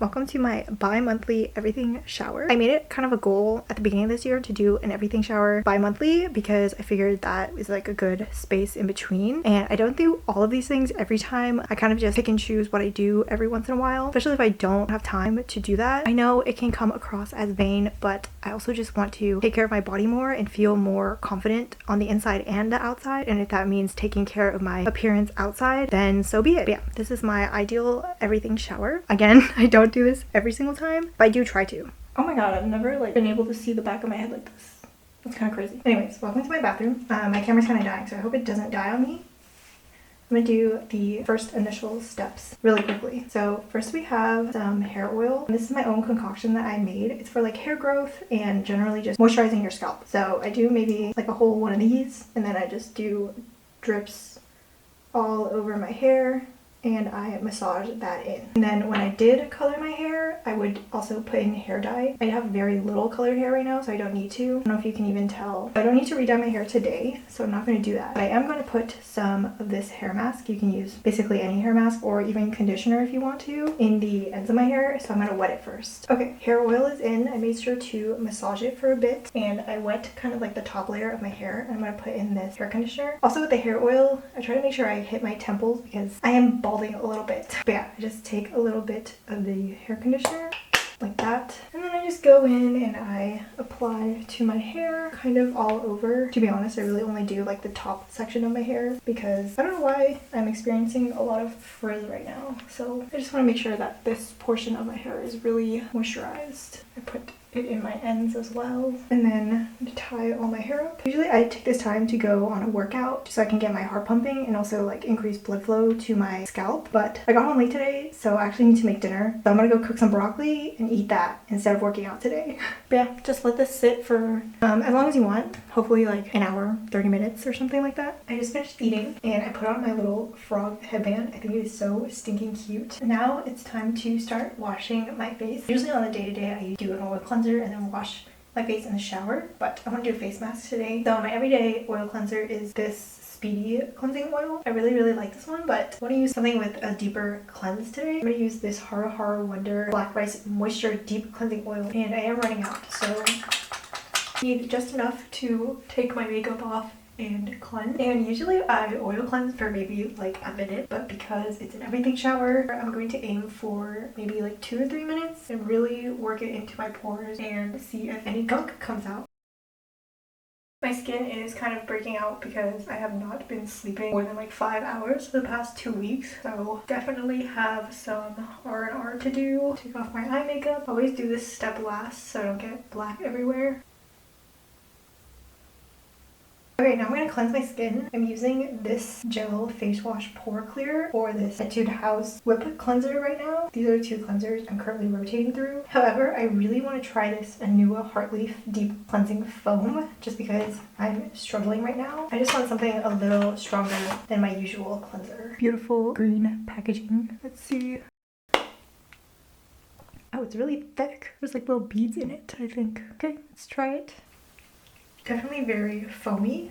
Welcome to my bi-monthly everything shower. I made it kind of a goal at the beginning of this year to do an everything shower bi-monthly because I figured that is like a good space in between, and I don't do all of these things every time. I kind of just pick and choose what I do every once in a while, especially if I don't have time to do that. I know it can come across as vain, but I also just want to take care of my body more and feel more confident on the inside and the outside, and if that means taking care of my appearance outside, then so be it. But yeah, this is my ideal everything shower. Again, I don't do this every single time, but I do try to. Oh my god, I've never been able to see the back of my head like this. That's kind of crazy. Anyways, welcome to my bathroom. My camera's kind of dying, so I hope it doesn't die on me. I'm gonna do the first initial steps really quickly. So first we have some hair oil. This is my own concoction that I made. It's for like hair growth and generally just moisturizing your scalp. So I do maybe like a whole one of these, and then I just do drips all over my hair and I massage that in. And then when I did color my hair, I would also put in hair dye. I have very little colored hair right now, so I don't need to. I don't know if you can even tell. I don't need to re-dye my hair today, so I'm not going to do that. But I am going to put some of this hair mask. You can use basically any hair mask or even conditioner if you want to in the ends of my hair, so I'm going to wet it first. Okay, hair oil is in. I made sure to massage it for a bit, and I wet kind of like the top layer of my hair, and I'm going to put in this hair conditioner. Also with the hair oil, I try to make sure I hit my temples because I am balding a little bit. But yeah, I just take a little bit of the hair conditioner like that, and then I just go in and I apply to my hair kind of all over. To be honest, I really only do like the top section of my hair because I don't know why I'm experiencing a lot of frizz right now, so I just want to make sure that this portion of my hair is really moisturized. I put it in my ends as well, and then tie all my hair up. Usually I take this time to go on a workout so I can get my heart pumping and also like increase blood flow to my scalp, but I got home late today, so I actually need to make dinner, so I'm gonna go cook some broccoli and eat that instead of working out today. But yeah, just let this sit for as long as you want, hopefully like an hour, 30 minutes or something like that. I just finished eating and I put on my little frog headband. I think it is so stinking cute. Now it's time to start washing my face. Usually on the day-to-day I do an oil cleanser and then wash my face in the shower, but I want to do a face mask today. So my everyday oil cleanser is this Speedy cleansing oil. I really like this one, but I want to use something with a deeper cleanse today. I'm going to use this Hara Wonder Black Rice Moisture Deep Cleansing Oil, and I am running out, so I need just enough to take my makeup off and cleanse. And usually I oil cleanse for maybe like a minute, but because it's an everything shower, I'm going to aim for maybe like 2 or 3 minutes and really work it into my pores and see if any gunk comes out. My skin is kind of breaking out because I have not been sleeping more than like 5 hours for the past 2 weeks, so definitely have some R&R to do. Take off my eye makeup. I always do this step last so I don't get black everywhere. Okay, now I'm going to cleanse my skin. I'm using this gel face wash pore clear or this Etude House whip cleanser right now. These are the 2 cleansers I'm currently rotating through. However, I really want to try this Anua Heartleaf Deep Cleansing Foam just because I'm struggling right now. I just want something a little stronger than my usual cleanser. Beautiful green packaging. Let's see. Oh, it's really thick. There's like little beads in it, I think. Okay, let's try it. Definitely very foamy,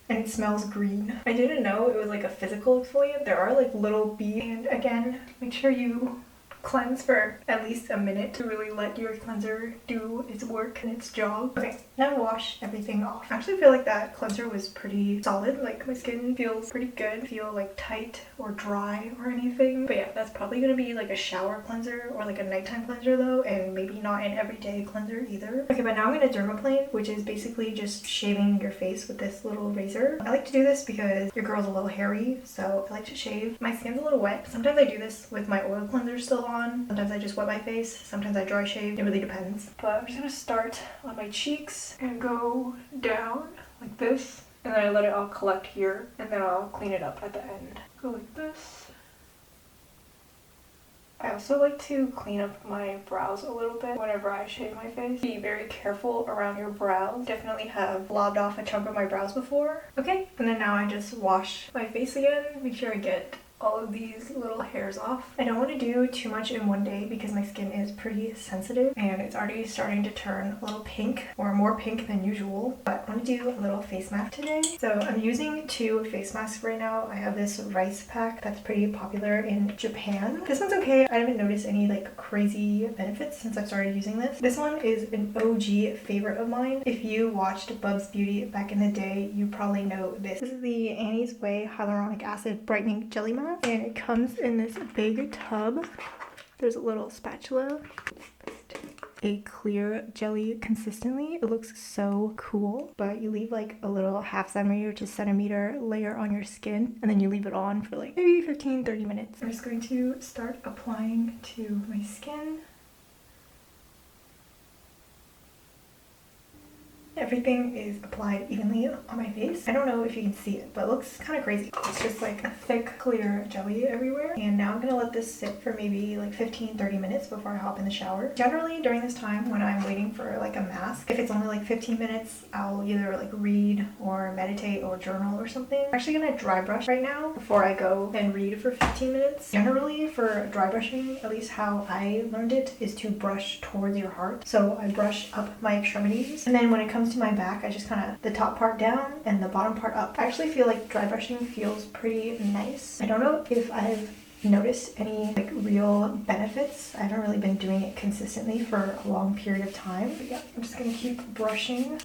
and it smells green. I didn't know it was like a physical exfoliant. There are like little beads, and again, make sure you cleanse for at least a minute to really let your cleanser do its work and its job. Okay, now wash everything off. I actually feel like that cleanser was pretty solid. Like my skin feels pretty good. I feel like tight or dry or anything. But yeah, that's probably gonna be like a shower cleanser or like a nighttime cleanser though, and maybe not an everyday cleanser either. Okay, but now I'm gonna dermaplane, which is basically just shaving your face with this little razor. I like to do this because your girl's a little hairy, so I like to shave. My skin's a little wet. Sometimes I do this with my oil cleanser still on. Sometimes I just wet my face, sometimes I dry shave. It really depends. But I'm just gonna start on my cheeks and go down like this, and then I let it all collect here, and then I'll clean it up at the end. Go like this. I also like to clean up my brows a little bit whenever I shave my face. Be very careful around your brows. Definitely have lobbed off a chunk of my brows before. Okay, and then now I just wash my face again. Make sure I get all of these little hairs off. I don't want to do too much in one day because my skin is pretty sensitive and it's already starting to turn a little pink, or more pink than usual. But I want to do a little face mask today. So I'm using 2 face masks right now. I have this rice pack that's pretty popular in Japan. This one's okay. I haven't noticed any like crazy benefits since I've started using this. This one is an OG favorite of mine. If you watched Bub's Beauty back in the day, you probably know this. This is the Annie's Way Hyaluronic Acid Brightening Jelly Mask, and it comes in this big tub. There's a little spatula, a clear jelly consistently. It looks so cool, but you leave like a little half centimeter to centimeter layer on your skin, and then you leave it on for like maybe 15-30 minutes. I'm just going to start applying to my skin. Everything is applied evenly on my face. I don't know if you can see it, but it looks kind of crazy. It's just like a thick, clear jelly everywhere. And now I'm gonna let this sit for maybe like 15-30 minutes before I hop in the shower. Generally, during this time when I'm waiting for like a mask, if it's only like 15 minutes, I'll either like read or meditate or journal or something. I'm actually gonna dry brush right now before I go and read for 15 minutes. Generally, for dry brushing, at least how I learned it, is to brush towards your heart. So I brush up my extremities, and then when it comes to my back, I just kind of the top part down and the bottom part up. I actually feel like dry brushing feels pretty nice. I don't know if I've noticed any like real benefits. I haven't really been doing it consistently for a long period of time. But yeah, I'm just gonna keep brushing.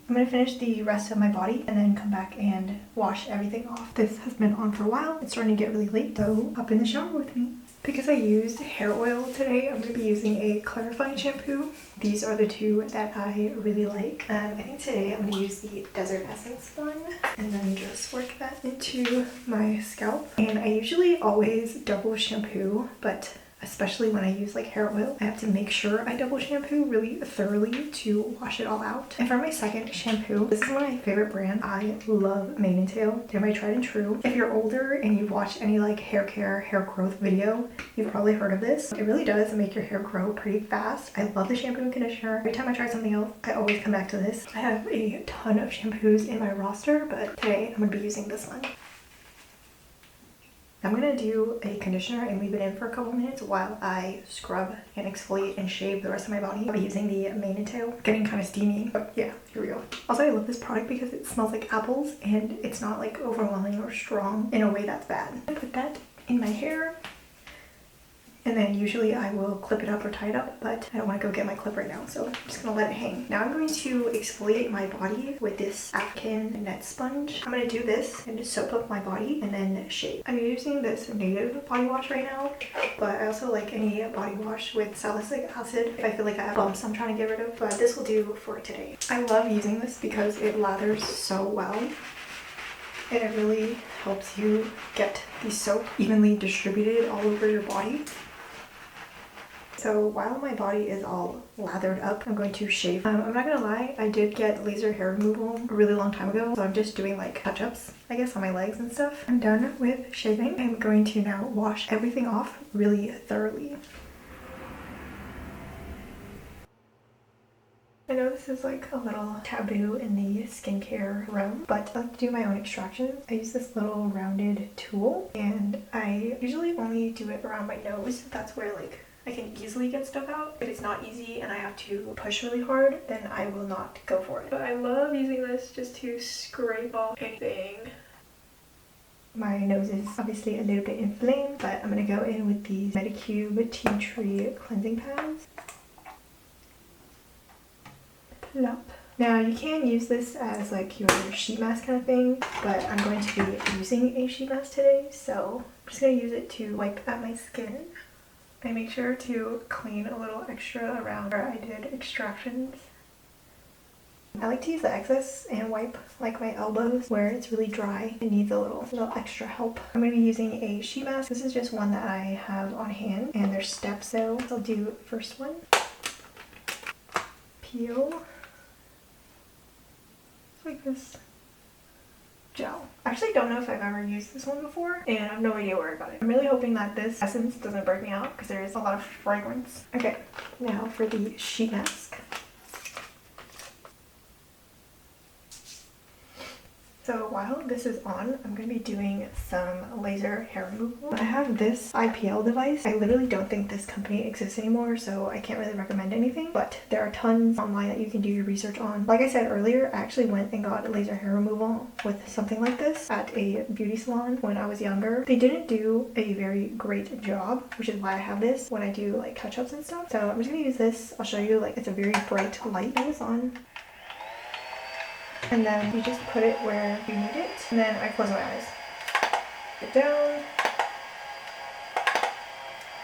I'm gonna finish the rest of my body and then come back and wash everything off. This has been on for a while. It's starting to get really late, so hop in the shower with me. Because I used hair oil today, I'm going to be using a clarifying shampoo. These are the 2 that I really like. I think today I'm going to use the Desert Essence one and then just work that into my scalp. And I usually always double shampoo, but especially when I use like hair oil, I have to make sure I double shampoo really thoroughly to wash it all out. And for my second shampoo, this is one of my favorite brands. I love Mane and Tail. They're my tried and true. If you're older and you've watched any like hair care, hair growth video, you've probably heard of this. It really does make your hair grow pretty fast. I love the shampoo and conditioner. Every time I try something else, I always come back to this. I have a ton of shampoos in my roster, but today I'm going to be using this one. I'm gonna do a conditioner and leave it in for a couple minutes while I scrub and exfoliate and shave the rest of my body. I'll be using the Mane and Tail. Getting kind of steamy, but yeah, here we go. Also, I love this product because it smells like apples and it's not like overwhelming or strong in a way that's bad. I put that in my hair. And then usually I will clip it up or tie it up, but I don't want to go get my clip right now, so I'm just going to let it hang. Now I'm going to exfoliate my body with this African net sponge. I'm going to do this and just soap up my body and then shave. I'm using this native body wash right now, but I also like any body wash with salicylic acid if I feel like I have bumps I'm trying to get rid of, but this will do for today. I love using this because it lathers so well. And it really helps you get the soap evenly distributed all over your body. So while my body is all lathered up, I'm going to shave. I'm not gonna lie, I did get laser hair removal a really long time ago, so I'm just doing like touch-ups, I guess, on my legs and stuff. I'm done with shaving. I'm going to now wash everything off really thoroughly. I know this is like a little taboo in the skincare realm, but I like to do my own extractions. I use this little rounded tool, and I usually only do it around my nose. That's where like I can easily get stuff out. If it's not easy and I have to push really hard, then I will not go for it. But I love using this just to scrape off anything. My nose is obviously a little bit inflamed, but I'm gonna go in with these Medicube Tea Tree cleansing pads. Plop. Now you can use this as like your sheet mask kind of thing, but I'm going to be using a sheet mask today, so I'm just gonna use it to wipe at my skin. I make sure to clean a little extra around where I did extractions. I like to use the excess and wipe like my elbows where it's really dry and needs a little extra help. I'm going to be using a sheet mask. This is just one that I have on hand and there's steps, so I'll do the first one. Peel. Like this. Gel. I actually don't know if I've ever used this one before and I have no idea where I got it. I'm really hoping that this essence doesn't break me out because there is a lot of fragrance. Okay, now for the sheet mask. So while this is on, I'm going to be doing some laser hair removal. I have this IPL device. I literally don't think this company exists anymore, so I can't really recommend anything, but there are tons online that you can do your research on. Like I said earlier, I actually went and got laser hair removal with something like this at a beauty salon when I was younger. They didn't do a very great job, which is why I have this when I do like touch-ups and stuff. So I'm just going to use this. I'll show you, like, it's a very bright light. Turn this on. And then you just put it where you need it. And then I close my eyes. Get down.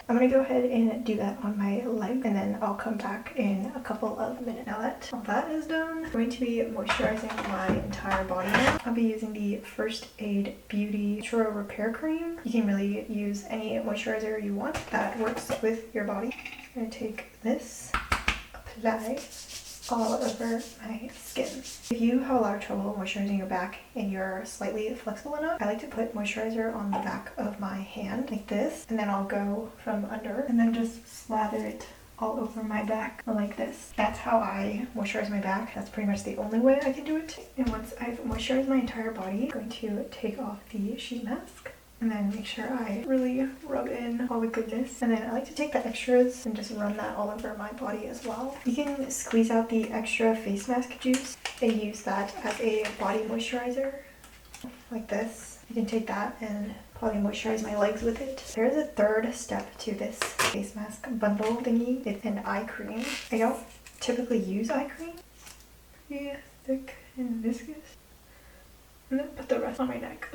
I'm gonna go ahead and do that on my leg, and then I'll come back in a couple of minutes. Now that all that is done, I'm going to be moisturizing my entire body now. I'll be using the First Aid Beauty Natural Repair Cream. You can really use any moisturizer you want that works with your body. I'm gonna take this, apply all over my skin. If you have a lot of trouble moisturizing your back and you're slightly flexible enough, I like to put moisturizer on the back of my hand like this, and then I'll go from under and then just slather it all over my back like this. That's how I moisturize my back. That's pretty much the only way I can do it. And once I've moisturized my entire body, I'm going to take off the sheet mask and then make sure I really rub in all the goodness. And then I like to take the extras and just run that all over my body as well. You can squeeze out the extra face mask juice and use that as a body moisturizer like this. You can take that and probably moisturize my legs with it. There's a third step to this face mask bundle thingy. It's an eye cream. I don't typically use eye cream. Pretty thick and viscous. And then put the rest on my neck.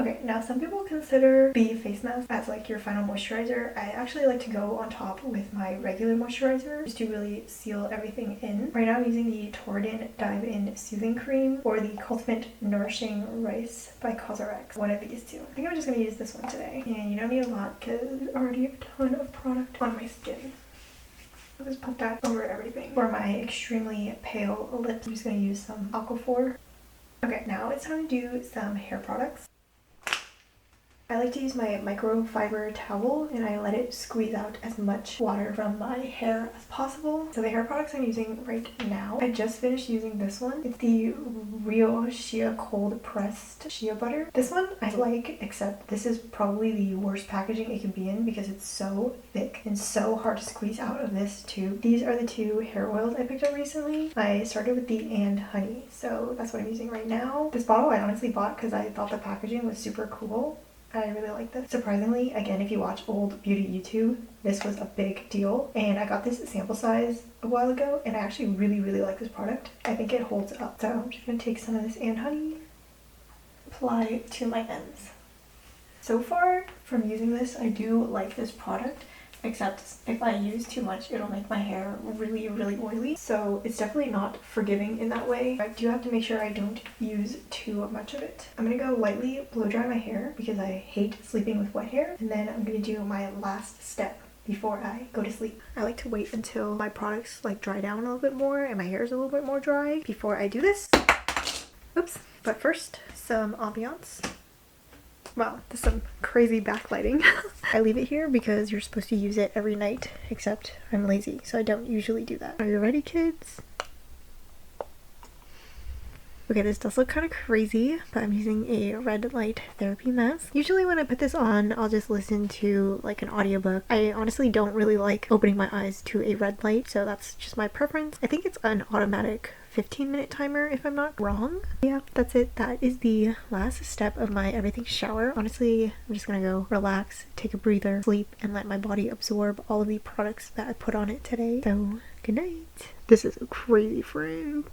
Okay, now some people consider the face mask as like your final moisturizer. I actually like to go on top with my regular moisturizer just to really seal everything in. Right now I'm using the Torrid Dive-In Soothing Cream or the Ultimate Nourishing Rice by CosRx. One of these two. I think I'm just going to use this one today. And you don't need a lot because there's already a ton of product on my skin. I'll just put that over everything. For my extremely pale lips, I'm just going to use some Aquaphor. Okay, now it's time to do some hair products. I like to use my microfiber towel and I let it squeeze out as much water from my hair as possible. So the hair products I'm using right now, I just finished using this one. It's the Real Shea Cold Pressed Shea Butter. This one I like, except this is probably the worst packaging it can be in because it's so thick and so hard to squeeze out of this tube. These are the two hair oils I picked up recently. I started with the And Honey, so that's what I'm using right now. This bottle I honestly bought because I thought the packaging was super cool. I really like this. Surprisingly, again, if you watch old beauty YouTube, this was a big deal. And I got this sample size a while ago, and I actually really like this product. I think it holds up. So I'm just gonna take some of this And Honey, apply to my ends. So far, from using this, I do like this product. Except if I use too much, it'll make my hair really oily. So it's definitely not forgiving in that way. I do have to make sure I don't use too much of it. I'm gonna go lightly blow dry my hair because I hate sleeping with wet hair. And then I'm gonna do my last step before I go to sleep. I like to wait until my products like dry down a little bit more and my hair is a little bit more dry before I do this. Oops. But first, some ambiance. Wow, there's some crazy backlighting. I leave it here because you're supposed to use it every night, except I'm lazy, so I don't usually do that. Are you ready, kids? Okay, this does look kind of crazy, but I'm using a red light therapy mask. Usually when I put this on, I'll just listen to like an audiobook. I honestly don't really like opening my eyes to a red light, so that's just my preference. I think it's an automatic 15-minute timer if I'm not wrong. Yeah, that's it. That is the last step of my everything shower. Honestly, I'm just gonna go relax, take a breather, sleep, and let my body absorb all of the products that I put on it today. So, good night. This is a crazy frame.